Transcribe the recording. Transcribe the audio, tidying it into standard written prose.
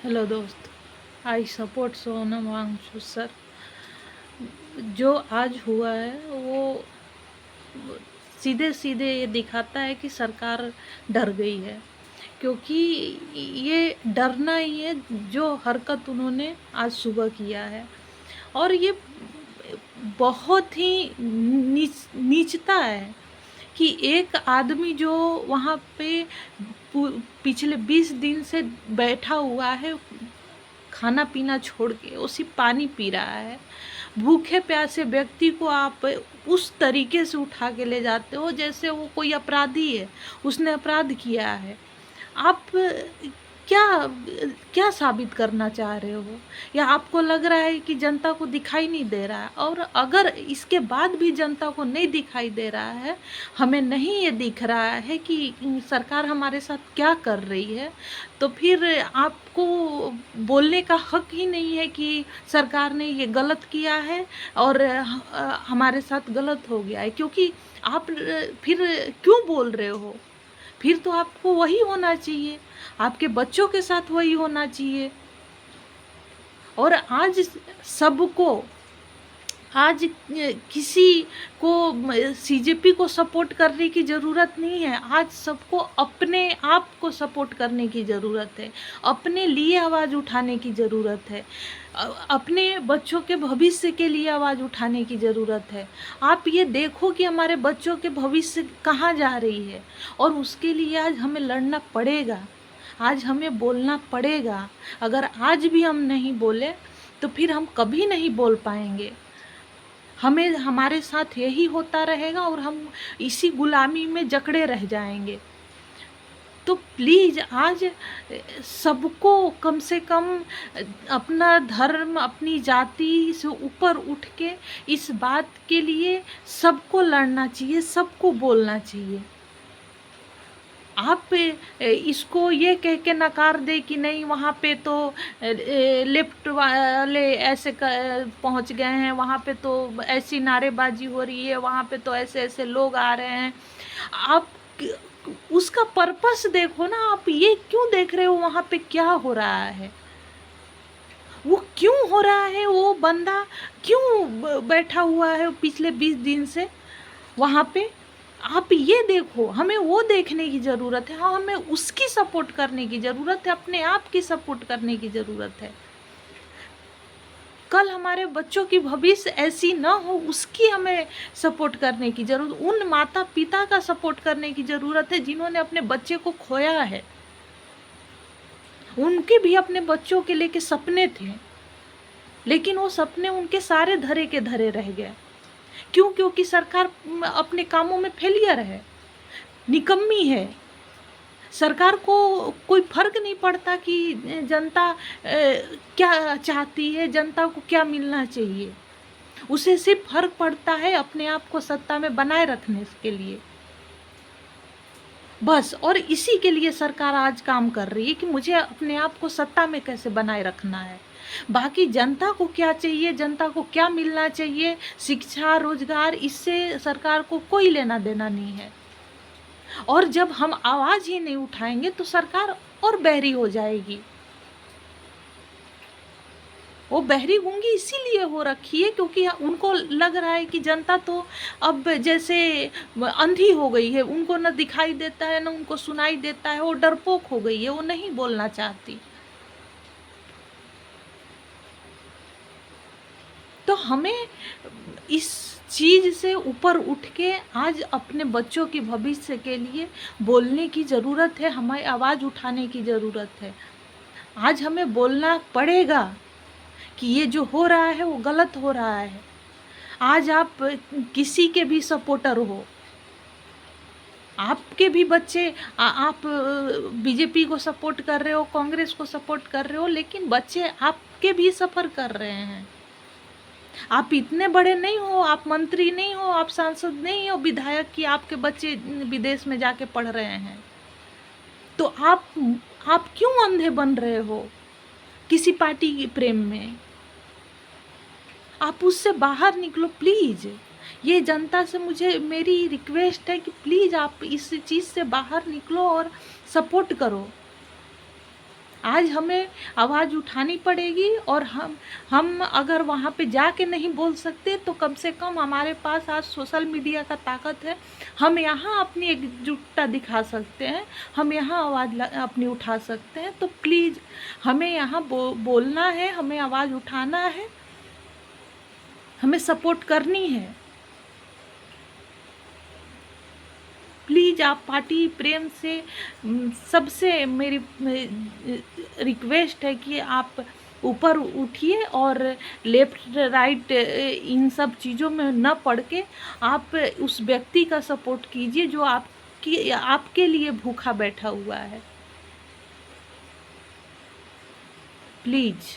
Hello दोस्त, I support Sonam Wangchu sir. जो आज हुआ है वो सीधे सीधे ये दिखाता है कि सरकार डर गई है, क्योंकि ये डरना ही है जो हरकत उन्होंने आज सुबह किया है। और ये बहुत ही नीचता है कि एक आदमी जो वहाँ पे पिछले 20 दिन से बैठा हुआ है, खाना पीना छोड़ के वो सिर्फ पानी पी रहा है। भूखे प्यासे व्यक्ति को आप उस तरीके से उठा के ले जाते हो जैसे वो कोई अपराधी है, उसने अपराध किया है। आप क्या क्या साबित करना चाह रहे हो? या आपको लग रहा है कि जनता को दिखाई नहीं दे रहा है? और अगर इसके बाद भी जनता को नहीं दिखाई दे रहा है, हमें नहीं ये दिख रहा है कि सरकार हमारे साथ क्या कर रही है, तो फिर आपको बोलने का हक ही नहीं है कि सरकार ने ये गलत किया है और हमारे साथ गलत हो गया है। क्योंकि आप फिर क्यों बोल रहे हो? फिर तो आपको वही होना चाहिए, आपके बच्चों के साथ वही होना चाहिए। और आज सबको, आज किसी को सीजेपी को सपोर्ट करने की ज़रूरत नहीं है। आज सबको अपने आप को सपोर्ट करने की ज़रूरत है, अपने लिए आवाज़ उठाने की ज़रूरत है, अपने बच्चों के भविष्य के लिए आवाज़ उठाने की ज़रूरत है। आप ये देखो कि हमारे बच्चों के भविष्य कहाँ जा रही है, और उसके लिए आज हमें लड़ना पड़ेगा, आज हमें बोलना पड़ेगा। अगर आज भी हम नहीं बोले तो फिर हम कभी नहीं बोल पाएंगे। हमें हमारे साथ यही होता रहेगा और हम इसी गुलामी में जकड़े रह जाएंगे। तो प्लीज़ आज सबको कम से कम अपना धर्म, अपनी जाति से ऊपर उठ के इस बात के लिए सबको लड़ना चाहिए, सबको बोलना चाहिए। आप इसको ये कह के नकार दे कि नहीं वहाँ पे तो लेफ्ट वाले ऐसे पहुँच गए हैं, वहाँ पे तो ऐसी नारेबाजी हो रही है, वहाँ पे तो ऐसे ऐसे लोग आ रहे हैं। आप उसका पर्पस देखो ना, आप ये क्यों देख रहे हो वहाँ पे क्या हो रहा है, वो क्यों हो रहा है, वो बंदा क्यों बैठा हुआ है पिछले 20 दिन से वहाँ पे। आप ये देखो, हमें वो देखने की ज़रूरत है। हाँ, हमें उसकी सपोर्ट करने की ज़रूरत है, अपने आप की सपोर्ट करने की ज़रूरत है। कल हमारे बच्चों की भविष्य ऐसी ना हो, उसकी हमें सपोर्ट करने की ज़रूरत, उन माता पिता का सपोर्ट करने की ज़रूरत है जिन्होंने अपने बच्चे को खोया है। उनके भी अपने बच्चों के लेके सपने थे, लेकिन वो सपने उनके सारे धरे के धरे रह गए। क्यों? क्योंकि सरकार अपने कामों में फेलियर है, निकम्मी है। सरकार को कोई फर्क नहीं पड़ता कि जनता क्या चाहती है, जनता को क्या मिलना चाहिए। उसे सिर्फ फर्क पड़ता है अपने आप को सत्ता में बनाए रखने के लिए, बस। और इसी के लिए सरकार आज काम कर रही है कि मुझे अपने आप को सत्ता में कैसे बनाए रखना है। बाकी जनता को क्या चाहिए, जनता को क्या मिलना चाहिए, शिक्षा, रोजगार, इससे सरकार को कोई लेना देना नहीं है। और जब हम आवाज़ ही नहीं उठाएंगे तो सरकार और बहरी हो जाएगी। वो बहरी गूंगी इसीलिए हो रखी है क्योंकि उनको लग रहा है कि जनता तो अब जैसे अंधी हो गई है, उनको न दिखाई देता है, न उनको सुनाई देता है, वो डरपोक हो गई है, वो नहीं बोलना चाहती। तो हमें इस चीज़ से ऊपर उठ के आज अपने बच्चों के भविष्य के लिए बोलने की ज़रूरत है, हमें आवाज़ उठाने की ज़रूरत है। आज हमें बोलना पड़ेगा कि ये जो हो रहा है वो गलत हो रहा है। आज आप किसी के भी सपोर्टर हो, आपके भी बच्चे आप बीजेपी को सपोर्ट कर रहे हो, कांग्रेस को सपोर्ट कर रहे हो, लेकिन बच्चे आपके भी सफ़र कर रहे हैं। आप इतने बड़े नहीं हो, आप मंत्री नहीं हो, आप सांसद नहीं हो, विधायक कि आपके बच्चे विदेश में जाके पढ़ रहे हैं। तो आप क्यों अंधे बन रहे हो किसी पार्टी के प्रेम में? आप उससे बाहर निकलो प्लीज़। ये जनता से मेरी रिक्वेस्ट है कि प्लीज़ आप इस चीज़ से बाहर निकलो और सपोर्ट करो। आज हमें आवाज़ उठानी पड़ेगी, और हम अगर वहाँ पे जाके नहीं बोल सकते तो कम से कम हमारे पास आज सोशल मीडिया का ताकत है। हम यहाँ अपनी एकजुटता दिखा सकते हैं, हम यहाँ आवाज़ अपनी उठा सकते हैं। तो प्लीज़ हमें यहाँ बोलना है, हमें आवाज़ उठाना है, हमें सपोर्ट करनी है। प्लीज़ आप पार्टी प्रेम से सबसे मेरी रिक्वेस्ट है कि आप ऊपर उठिए, और लेफ़्ट राइट इन सब चीज़ों में न पड़ के आप उस व्यक्ति का सपोर्ट कीजिए जो आपके लिए भूखा बैठा हुआ है। प्लीज़।